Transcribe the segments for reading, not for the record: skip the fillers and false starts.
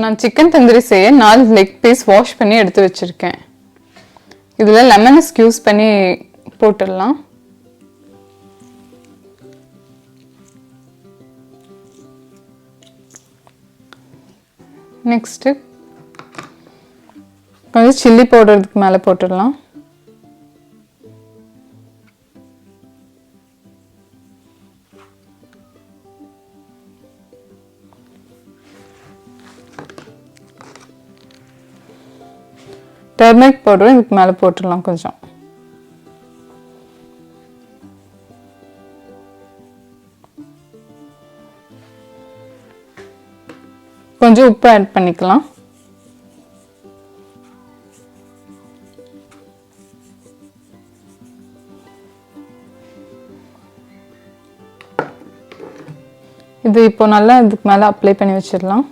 நான் சிக்கன் தந்தூரி செய்ய 4 leg piece wash பண்ணி எடுத்து வச்சிருக்கேன். இதில் லெமனை ஸ்க்யூஸ் பண்ணி போட்டுடலாம். நெக்ஸ்ட்டு கொஞ்சம் சில்லி பவுடருக்கு மேலே போட்டுடலாம். டர்மரிக் பவுடரும் இதுக்கு மேலே போட்டுடலாம். கொஞ்சம் உப்பு ஆட் பண்ணிக்கலாம். இது இப்போ நல்லா இதுக்கு மேலே அப்ளை பண்ணி வச்சிடலாம்.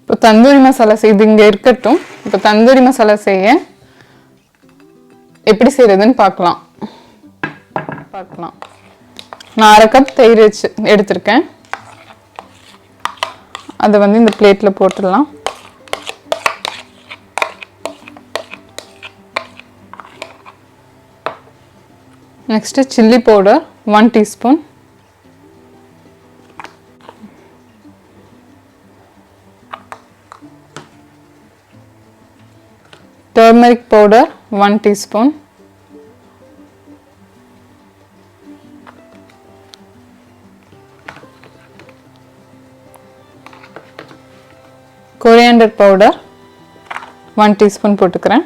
இப்போ தந்தூரி மசாலா செய்து இங்கே இருக்கட்டும். இப்போ தந்தூரி மசாலா செய்ய எப்படி செய்யறதுன்னு பார்க்கலாம். நான் 1/2 கப் தயிர் எடுத்திருக்கேன். அதை இந்த பிளேட்டில் போட்டுடலாம். Next chilli powder 1 teaspoon, turmeric powder 1 teaspoon, coriander powder 1 teaspoon போட்டுக்கிறேன்.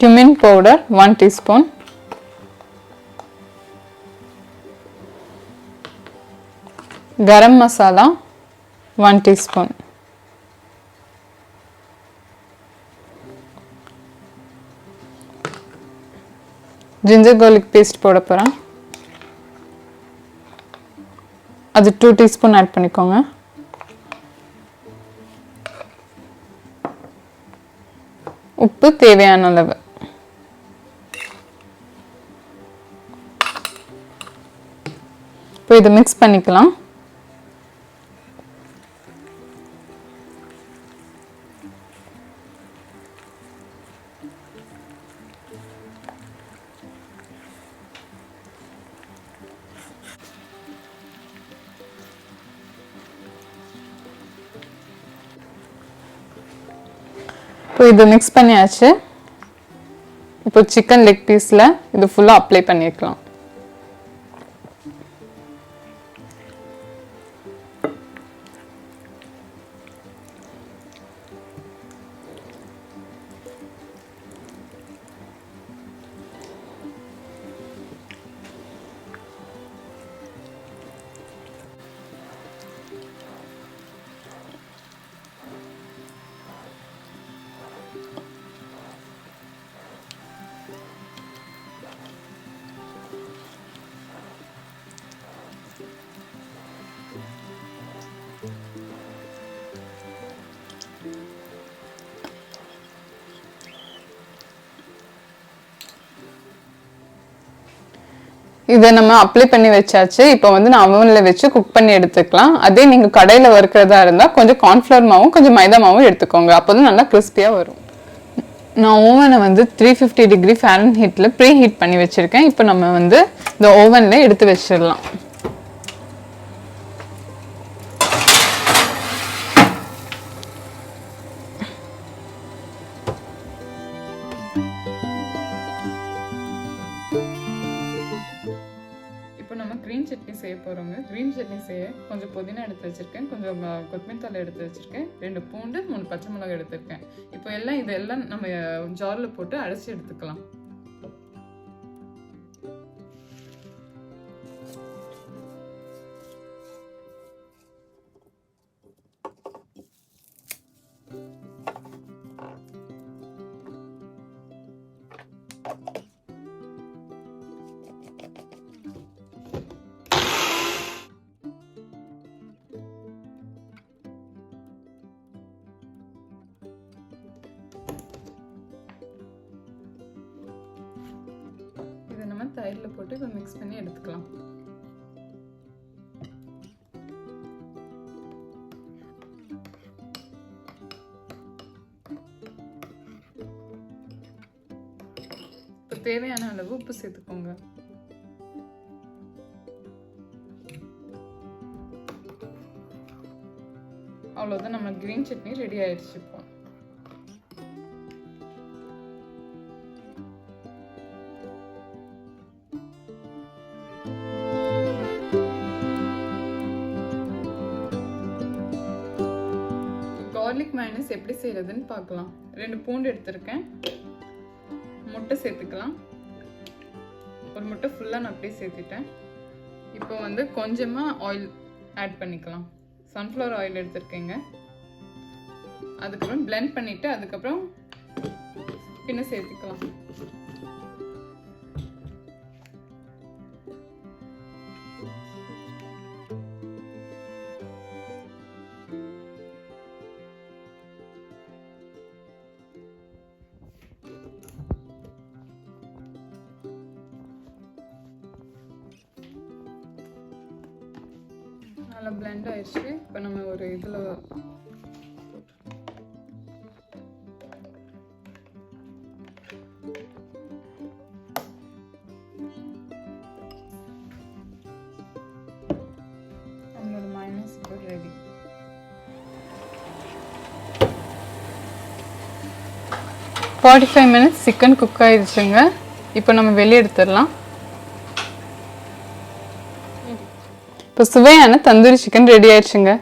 cumin powder 1 teaspoon, garam masala 1 teaspoon, ginger garlic paste போட போறேன். அது 2 teaspoon ஆட் பண்ணிக்கோங்க. உப்பு தேவையான அளவு. இப்போ இதை மிக்ஸ் பண்ணிக்கலாம். இப்போ இது மிக்ஸ் பண்ணியாச்சு. இப்போ சிக்கன் லெக் பீஸில் இது ஃபுல்லாக அப்ளை பண்ணிக்கலாம். இதை நம்ம அப்ளை பண்ணி வச்சாச்சு. இப்போ நான் அவனில் வச்சு குக் பண்ணி எடுத்துக்கலாம். அதே நீங்கள் கடையில் வறுக்கிறதா இருந்தால் கொஞ்சம் கார்ன்ஃப்ளவர் மாவும் கொஞ்சம் மைதா மாவும் எடுத்துக்கோங்க. அப்போ தான் நல்லா கிறிஸ்பியாக வரும். நான் ஓவனை 350 டிகிரி ஃபாரன்ஹீட்டில் ப்ரீ ஹீட் பண்ணி வச்சுருக்கேன். இப்போ நம்ம இந்த ஓவனில் எடுத்து வச்சிடலாம். கிரீன் சட்னி செய்ய போகிறோங்க. கிரீன் சட்னி செய்ய கொஞ்சம் புதினா எடுத்து வச்சுருக்கேன், கொஞ்சம் கொத்தமல்லி தழை எடுத்து வச்சுருக்கேன், 2 பூண்டு 3 பச்சை மிளகாய் எடுத்துருக்கேன். இப்போ இதெல்லாம் நம்ம ஜாரில் போட்டு அரைச்சி எடுத்துக்கலாம். தயிரில் போட்டு இப்போ மிக்ஸ் பண்ணி எடுத்துக்கலாம். இப்போ தேவையான அளவு உப்பு சேர்த்துக்கோங்க. அவ்வளோதான், நம்ம கிரீன் சட்னி ரெடி ஆயிடுச்சு. இப்போ garlic mayonnaise எப்படி செய்யறதுன்னு பார்க்கலாம். 2 பூண்டு எடுத்திருக்கேன். முட்டை சேர்த்துக்கலாம். ஒரு முட்டை ஃபுல்லாக நான் அப்படியே சேர்த்துட்டேன். இப்போ வந்து கொஞ்சமாக ஆயில் ஆட் பண்ணிக்கலாம். சன்ஃப்ளவர் ஆயில் எடுத்துருக்கேங்க. அதுக்கப்புறம் blend பண்ணிவிட்டு அதுக்கப்புறம் பின்ன சேர்த்துக்கலாம். நல்லா blend ஆயிடுச்சு. இப்போ நம்ம ஒரு இதில் நம்மளோட மைனஸ் இப்போ ரெடி. minutes சிக்கன் குக் ஆயிடுச்சுங்க. இப்போ நம்ம வெளியே எடுத்துடலாம். இப்போ சுவையான தந்தூரி சிக்கன் ரெடி ஆயிடுச்சுங்க.